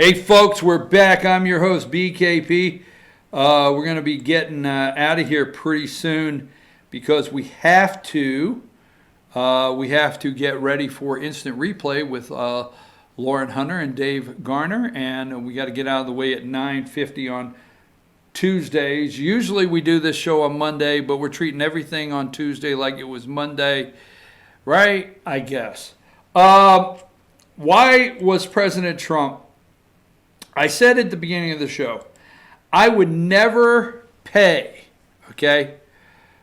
Hey folks, we're back. I'm your host BKP. We're going to be getting out of here pretty soon because we have to get ready for instant replay with Lauren Hunter and Dave Garner, and we got to get out of the way at 9:50 on Tuesdays. Usually we do this show on Monday, but we're treating everything on Tuesday like it was Monday, right? I guess. Why was President Trump? I said at the beginning of the show, I would never pay,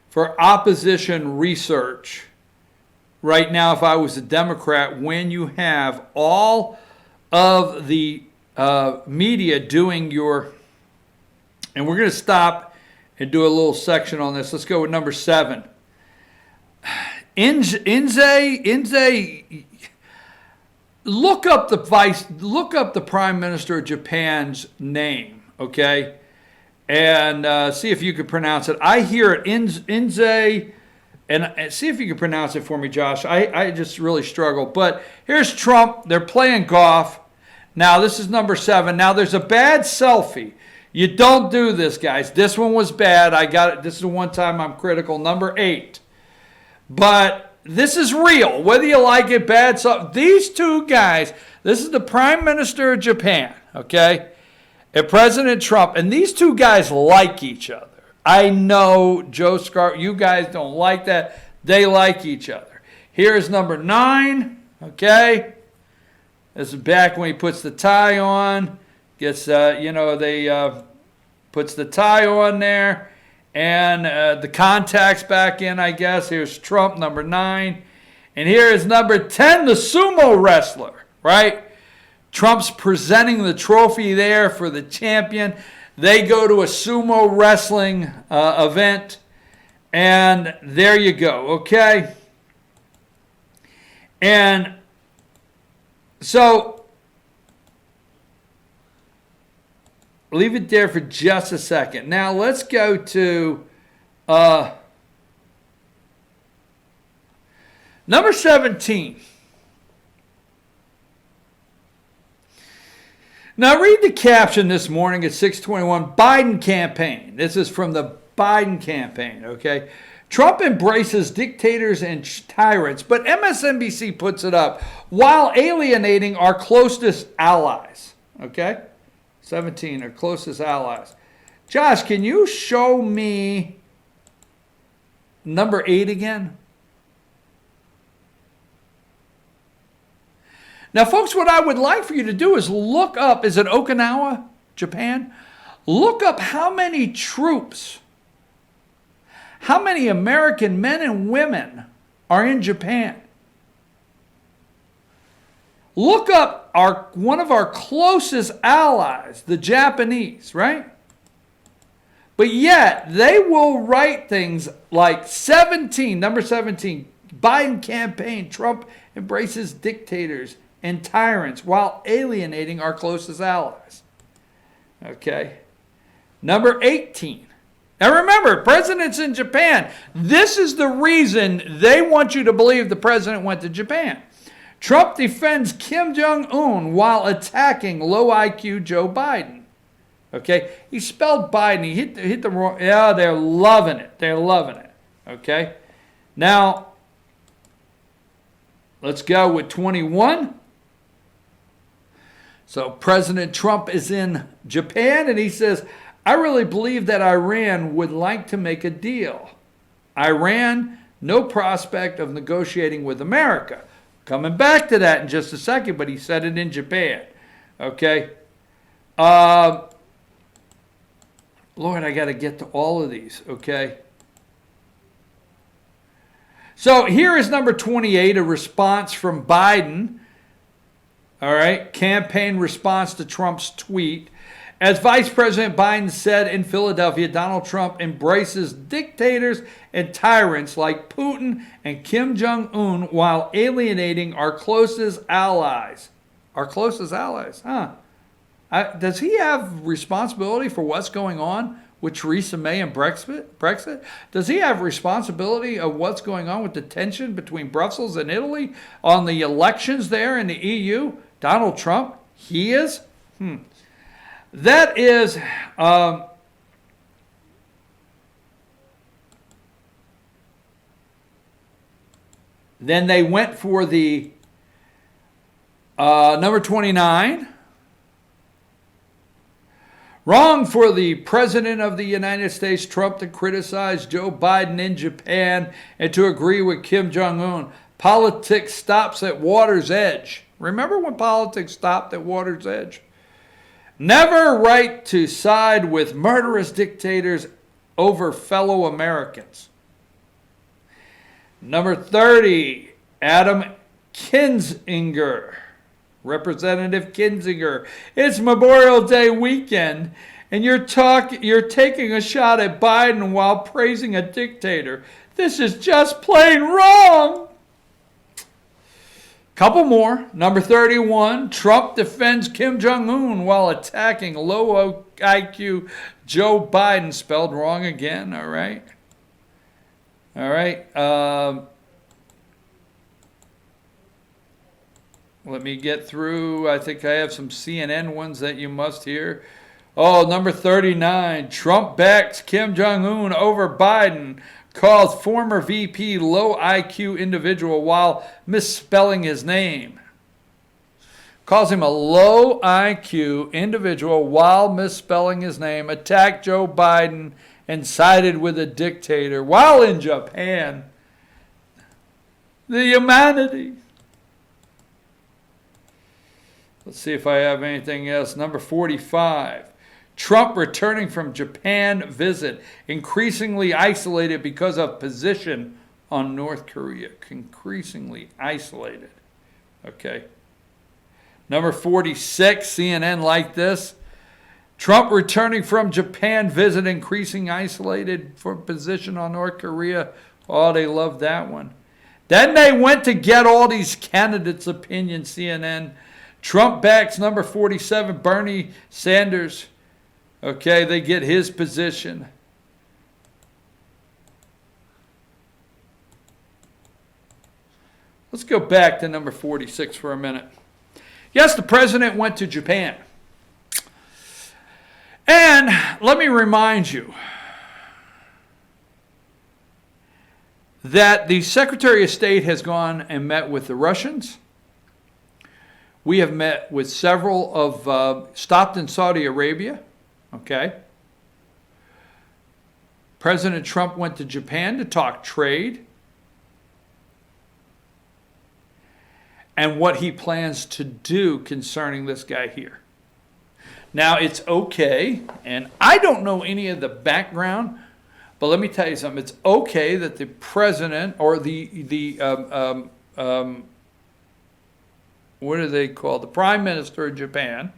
for opposition research right now if I was a Democrat when you have all of the media doing your, and we're going to stop and do a little section on this. Let's go with number 7. Look up the Prime Minister of Japan's name, okay? And see if you can pronounce it. I hear it, Inze, and see if you can pronounce it for me, Josh. I just really struggle. But here's Trump. They're playing golf. Now, this is number 7. Now, there's a bad selfie. You don't do this, guys. This one was bad. I got it. This is the one time I'm critical. Number 8. But this is real, whether you like it, bad, so these two guys, this is the Prime Minister of Japan, and President Trump, and these two guys like each other. I know, Joe Scar, you guys don't like that. They like each other. Here's number 9, This is back when he puts the tie on, gets, puts the tie on there. And the contacts back in, I guess. Here's Trump, number 9. And here is number 10, the sumo wrestler, right? Trump's presenting the trophy there for the champion. They go to a sumo wrestling event. And there you go, okay? And so leave it there for just a second. Now let's go to number 17. Now read the caption this morning at 6:21. Biden campaign. This is from the Biden campaign, Trump embraces dictators and tyrants, but MSNBC puts it up while alienating our closest allies, 17 are closest allies. Josh, can you show me number 8 again? Now, folks, what I would like for you to do is look up, is it Okinawa, Japan? Look up how many troops, how many American men and women are in Japan. Look up one of our closest allies, the Japanese, right? But yet, they will write things like number 17, Biden campaign, Trump embraces dictators and tyrants while alienating our closest allies. Number 18. Now remember, presidents in Japan, this is the reason they want you to believe the president went to Japan. Trump defends Kim Jong-un while attacking low IQ Joe Biden. He spelled Biden. He hit the wrong. Yeah, they're loving it. They're loving it. Now, let's go with 21. So President Trump is in Japan, and he says, I really believe that Iran would like to make a deal. Iran, no prospect of negotiating with America. Coming back to that in just a second, but he said it in Japan. Lord, I got to get to all of these, So here is number 28, a response from Biden. Campaign response to Trump's tweet. As Vice President Biden said in Philadelphia, Donald Trump embraces dictators and tyrants like Putin and Kim Jong-un while alienating our closest allies. Our closest allies, huh? Does he have responsibility for what's going on with Theresa May and Brexit? Does he have responsibility of what's going on with the tension between Brussels and Italy on the elections there in the EU? Donald Trump, he is? That is, then they went for the number 29. Wrong for the President of the United States, Trump, to criticize Joe Biden in Japan and to agree with Kim Jong-un. Politics stops at water's edge. Remember when politics stopped at water's edge? Never right to side with murderous dictators over fellow Americans. Number 30, Adam Kinzinger. Representative Kinzinger. It's Memorial Day weekend, and you're taking a shot at Biden while praising a dictator. This is just plain wrong. Couple more. Number 31, Trump defends Kim Jong-un while attacking low IQ Joe Biden. Spelled wrong again, all right? All right. Let me get through. I think I have some CNN ones that you must hear. Oh, number 39, Trump backs Kim Jong-un over Biden. Calls former VP low IQ individual while misspelling his name. Calls him a low IQ individual while misspelling his name. Attacked Joe Biden and sided with a dictator while in Japan. The humanity. Let's see if I have anything else. Number 45. Trump returning from Japan visit, increasingly isolated because of position on North Korea. Increasingly isolated. Okay. Number 46, CNN like this. Trump returning from Japan visit, increasing isolated for position on North Korea. Oh, they love that one. Then they went to get all these candidates' opinions, CNN. Trump backs number 47, Bernie Sanders. Okay, they get his position. Let's go back to number 46 for a minute. Yes, the president went to Japan. And let me remind you that the Secretary of State has gone and met with the Russians. We have met with several of, stopped in Saudi Arabia. Okay. President Trump went to Japan to talk trade and what he plans to do concerning this guy here. Now, it's okay, and I don't know any of the background, but let me tell you something. It's okay that the president or what do they call the Prime Minister of Japan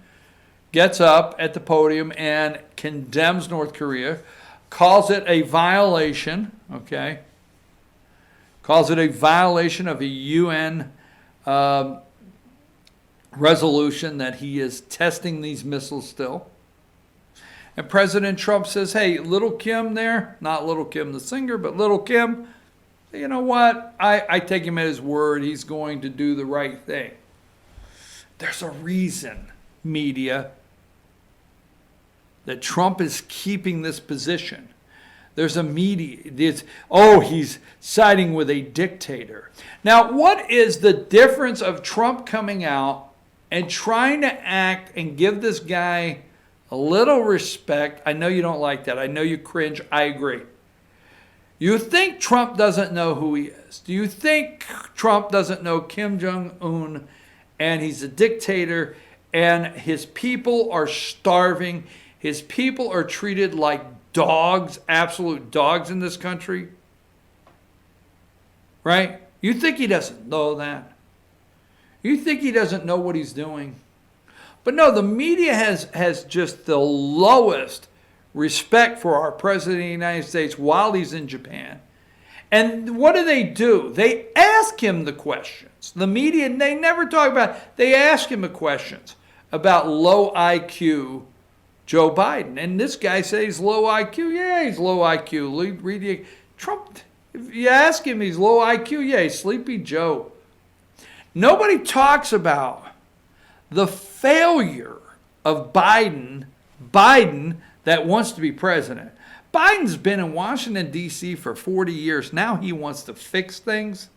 gets up at the podium and condemns North Korea, calls it a violation, okay? Calls it a violation of a UN resolution that he is testing these missiles still. And President Trump says, hey, little Kim there, not little Kim the singer, but little Kim, you know what? I take him at his word. He's going to do the right thing. There's a reason, media, that Trump is keeping this position. There's a media, he's siding with a dictator. Now, what is the difference of Trump coming out and trying to act and give this guy a little respect? I know you don't like that. I know you cringe. I agree. You think Trump doesn't know who he is? Do you think Trump doesn't know Kim Jong-un and he's a dictator and his people are starving? His people are treated like dogs, absolute dogs in this country. Right? You think he doesn't know that? You think he doesn't know what he's doing? But no, the media has just the lowest respect for our President of the United States while he's in Japan. And what do? They ask him the questions. The media, they never talk about it. They ask him the questions about low IQ Joe Biden. And this guy says he's low IQ. Yeah, he's low IQ. Read the Trump. If you ask him, he's low IQ. Yeah, he's Sleepy Joe. Nobody talks about the failure of Biden that wants to be president. Biden's been in Washington, D.C. for 40 years. Now he wants to fix things.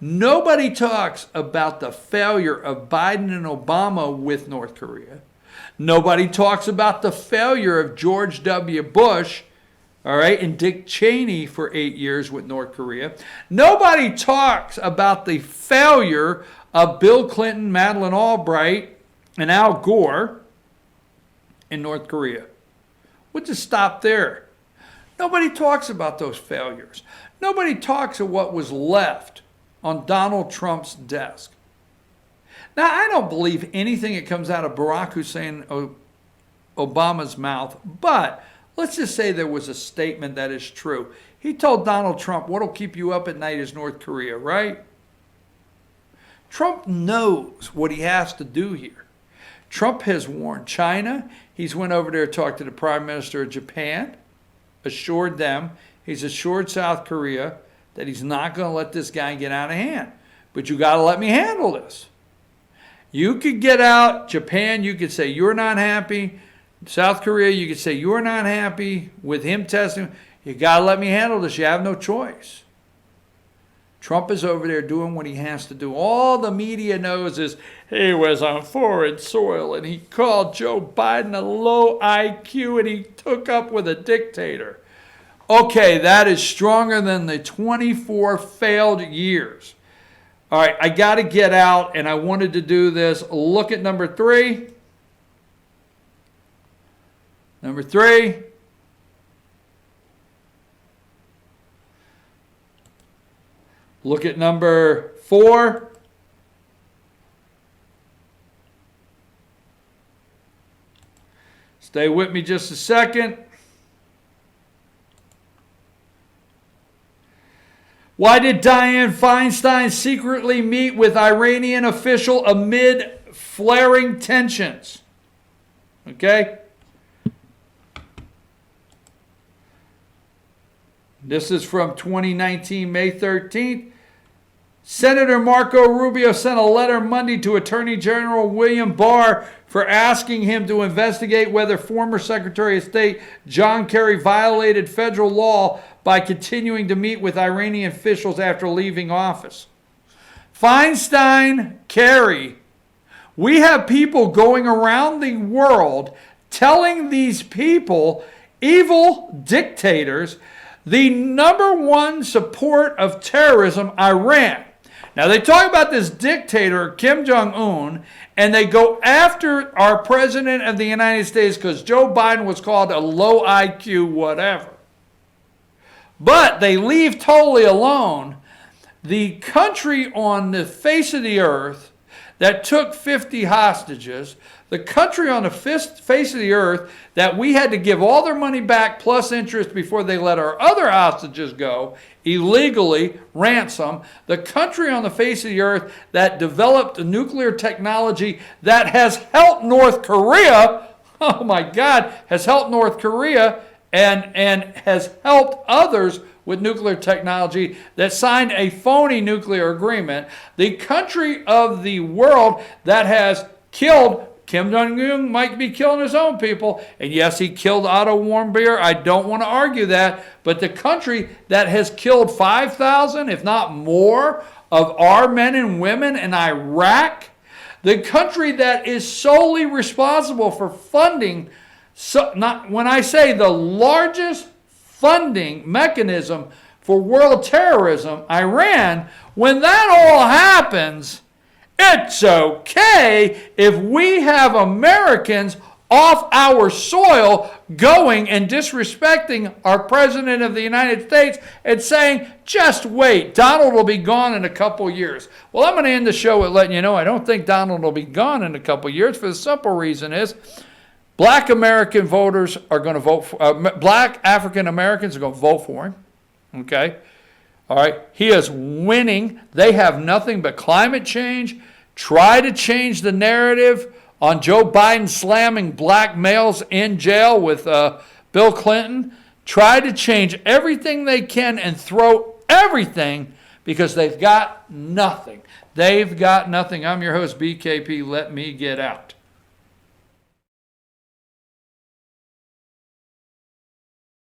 Nobody talks about the failure of Biden and Obama with North Korea. Nobody talks about the failure of George W. Bush, all right, and Dick Cheney for 8 years with North Korea. Nobody talks about the failure of Bill Clinton, Madeleine Albright, and Al Gore in North Korea. We'll just stop there. Nobody talks about those failures. Nobody talks of what was left on Donald Trump's desk. Now, I don't believe anything that comes out of Barack Hussein Obama's mouth, but let's just say there was a statement that is true. He told Donald Trump, what'll keep you up at night is North Korea, right? Trump knows what he has to do here. Trump has warned China. He's went over there to talk to the Prime Minister of Japan, assured them, he's assured South Korea that he's not going to let this guy get out of hand. But you got to let me handle this. You could get out. Japan, you could say you're not happy. South Korea, you could say you're not happy with him testing. You got to let me handle this. You have no choice. Trump is over there doing what he has to do. All the media knows is he was on foreign soil and he called Joe Biden a low IQ and he took up with a dictator. Okay, that is stronger than the 24 failed years. All right, I got to get out, and I wanted to do this. Look at number 3. Number 3. Look at number 4. Stay with me just a second. Why did Dianne Feinstein secretly meet with Iranian official amid flaring tensions? Okay? This is from 2019, May 13th. Senator Marco Rubio sent a letter Monday to Attorney General William Barr for asking him to investigate whether former Secretary of State John Kerry violated federal law by continuing to meet with Iranian officials after leaving office. Feinstein, Kerry, we have people going around the world telling these people, evil dictators, the number one support of terrorism, Iran. Now, they talk about this dictator, Kim Jong-un, and they go after our president of the United States because Joe Biden was called a low IQ whatever. But they leave totally alone the country on the face of the earth that took 50 hostages, the country on the face of the earth that we had to give all their money back plus interest before they let our other hostages go, illegally, ransom, the country on the face of the earth that developed a nuclear technology that has helped North Korea, oh my God, has helped North Korea and has helped others with nuclear technology that signed a phony nuclear agreement, the country of the world that has killed Kim Jong-un might be killing his own people. And yes, he killed Otto Warmbier. I don't want to argue that. But the country that has killed 5,000, if not more, of our men and women in Iraq, the country that is solely responsible for funding, when I say the largest funding mechanism for world terrorism, Iran, when that all happens, it's okay if we have Americans off our soil going and disrespecting our President of the United States and saying, just wait, Donald will be gone in a couple years. Well, I'm going to end the show with letting you know I don't think Donald will be gone in a couple years for the simple reason is black American voters are going to vote for, black African Americans are going to vote for him. Okay? All right? He is winning. They have nothing but climate change. Try to change the narrative on Joe Biden slamming black males in jail with Bill Clinton. Try to change everything they can and throw everything because they've got nothing. They've got nothing. I'm your host, BKP. Let me get out.